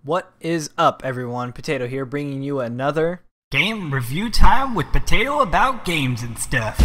What is up, everyone? Potato here, bringing you another game review time with Potato about games and stuff.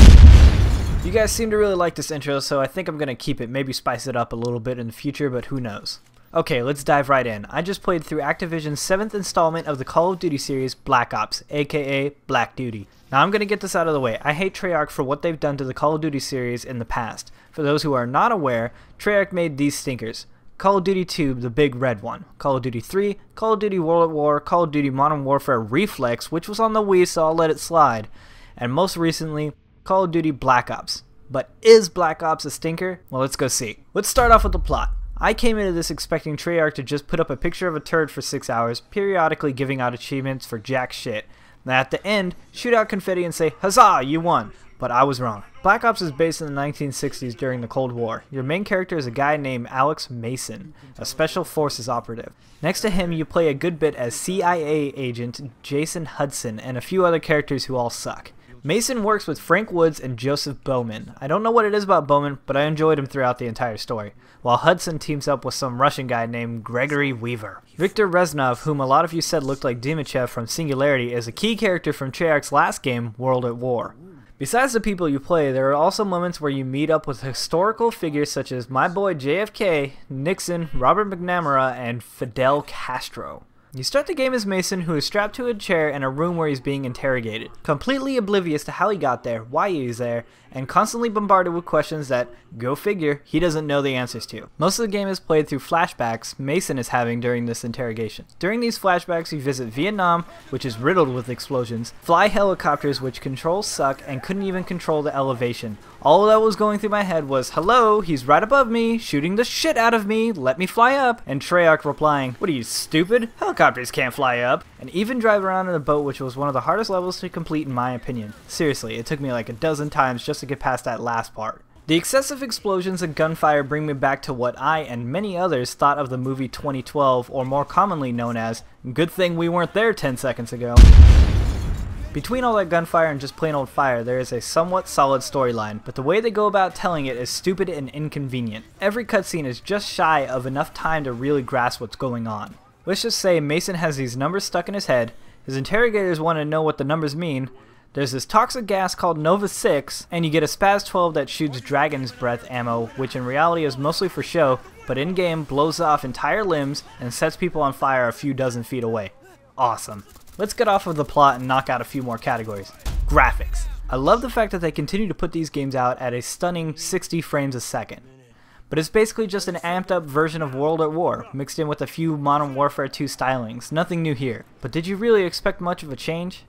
You guys seem to really like this intro, so I think I'm gonna keep it, maybe spice it up a little bit in the future, but who knows. Okay, let's dive right in. I just played through Activision's 7th installment of the Call of Duty series, Black Ops, aka Black Duty. Now I'm gonna get this out of the way. I hate Treyarch for what they've done to the Call of Duty series in the past. For those who are not aware, Treyarch made these stinkers. Call of Duty 2, the big red one. Call of Duty 3, Call of Duty World at War, Call of Duty Modern Warfare Reflex, which was on the Wii, so I'll let it slide. And most recently, Call of Duty Black Ops. But is Black Ops a stinker? Well, let's go see. Let's start off with the plot. I came into this expecting Treyarch to just put up a picture of a turd for 6 hours, periodically giving out achievements for jack shit. And at the end, shoot out confetti and say, "Huzzah, you won!" But I was wrong. Black Ops is based in the 1960s during the Cold War. Your main character is a guy named Alex Mason, a Special Forces operative. Next to him, you play a good bit as CIA agent Jason Hudson and a few other characters who all suck. Mason works with Frank Woods and Joseph Bowman. I don't know what it is about Bowman, but I enjoyed him throughout the entire story, while Hudson teams up with some Russian guy named Gregory Weaver. Viktor Reznov, whom a lot of you said looked like Dimichev from Singularity, is a key character from Treyarch's last game, World at War. Besides the people you play, there are also moments where you meet up with historical figures such as my boy JFK, Nixon, Robert McNamara, and Fidel Castro. You start the game as Mason, who is strapped to a chair in a room where he's being interrogated, completely oblivious to how he got there, why he's there, and constantly bombarded with questions that, go figure, he doesn't know the answers to. Most of the game is played through flashbacks Mason is having during this interrogation. During these flashbacks you visit Vietnam, which is riddled with explosions, fly helicopters which controls suck and couldn't even control the elevation. All that was going through my head was, hello, he's right above me, shooting the shit out of me, let me fly up, and Treyarch replying, what are you, stupid? Helicopters can't fly up, and even drive around in a boat, which was one of the hardest levels to complete in my opinion. Seriously, it took me like a dozen times just to get past that last part. The excessive explosions and gunfire bring me back to what I and many others thought of the movie 2012, or more commonly known as, good thing we weren't there 10 seconds ago. Between all that gunfire and just plain old fire, there is a somewhat solid storyline, but the way they go about telling it is stupid and inconvenient. Every cutscene is just shy of enough time to really grasp what's going on. Let's just say Mason has these numbers stuck in his head, his interrogators want to know what the numbers mean, there's this toxic gas called Nova 6, and you get a Spaz 12 that shoots Dragon's Breath ammo, which in reality is mostly for show, but in-game blows off entire limbs and sets people on fire a few dozen feet away. Awesome. Let's get off of the plot and knock out a few more categories. Graphics. I love the fact that they continue to put these games out at a stunning 60 frames a second. But it's basically just an amped up version of World at War, mixed in with a few Modern Warfare 2 stylings. Nothing new here. But did you really expect much of a change?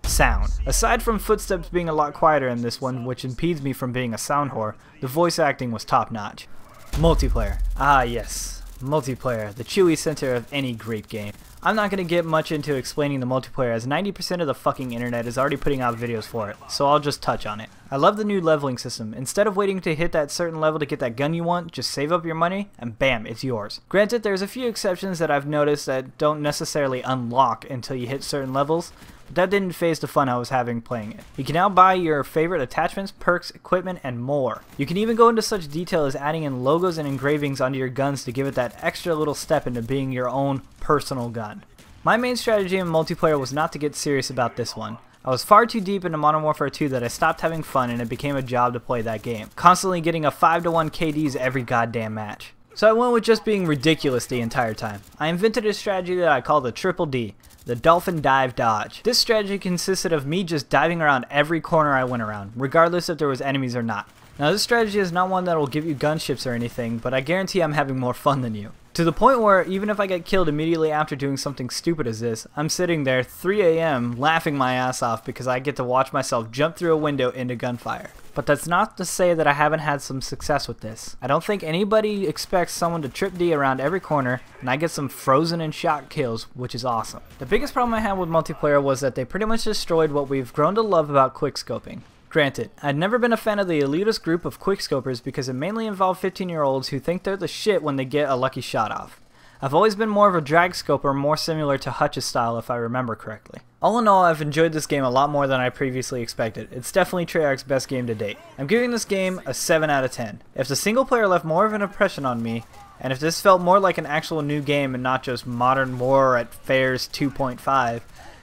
Sound. Aside from footsteps being a lot quieter in this one, which impedes me from being a sound whore, the voice acting was top notch. Multiplayer. Ah yes, multiplayer, the chewy center of any great game. I'm not going to get much into explaining the multiplayer as 90% of the fucking internet is already putting out videos for it, so I'll just touch on it. I love the new leveling system. Instead of waiting to hit that certain level to get that gun you want, just save up your money and bam, it's yours. Granted, there's a few exceptions that I've noticed that don't necessarily unlock until you hit certain levels, but that didn't phase the fun I was having playing it. You can now buy your favorite attachments, perks, equipment, and more. You can even go into such detail as adding in logos and engravings onto your guns to give it that extra little step into being your own personal gun. My main strategy in multiplayer was not to get serious about this one. I was far too deep into Modern Warfare 2 that I stopped having fun and it became a job to play that game, constantly getting a 5-to-1 KDs every goddamn match. So I went with just being ridiculous the entire time. I invented a strategy that I call the Triple D, the Dolphin Dive Dodge. This strategy consisted of me just diving around every corner I went around, regardless if there was enemies or not. Now this strategy is not one that will give you gunships or anything, but I guarantee I'm having more fun than you. To the point where even if I get killed immediately after doing something stupid as this, I'm sitting there 3 AM laughing my ass off because I get to watch myself jump through a window into gunfire. But that's not to say that I haven't had some success with this. I don't think anybody expects someone to trip D around every corner, and I get some frozen and shot kills, which is awesome. The biggest problem I had with multiplayer was that they pretty much destroyed what we've grown to love about quickscoping. Granted, I'd never been a fan of the elitist group of quickscopers because it mainly involved 15-year-olds who think they're the shit when they get a lucky shot off. I've always been more of a drag scoper, more similar to Hutch's style if I remember correctly. All in all, I've enjoyed this game a lot more than I previously expected. It's definitely Treyarch's best game to date. I'm giving this game a 7 out of 10. If the single player left more of an impression on me, And if this felt more like an actual new game and not just Modern War at Fairs 2.5,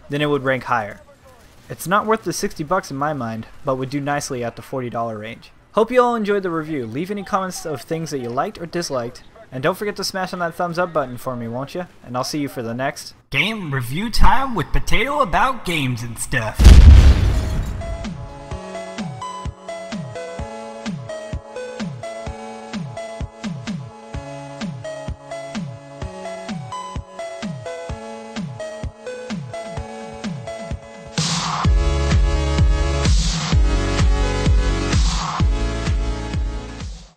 then it would rank higher. It's not worth the $60 in my mind, but would do nicely at the $40 range. Hope you all enjoyed the review. Leave any comments of things that you liked or disliked, and don't forget to smash on that thumbs up button for me, won't you? And I'll see you for the next Game review time with Potato about games and stuff.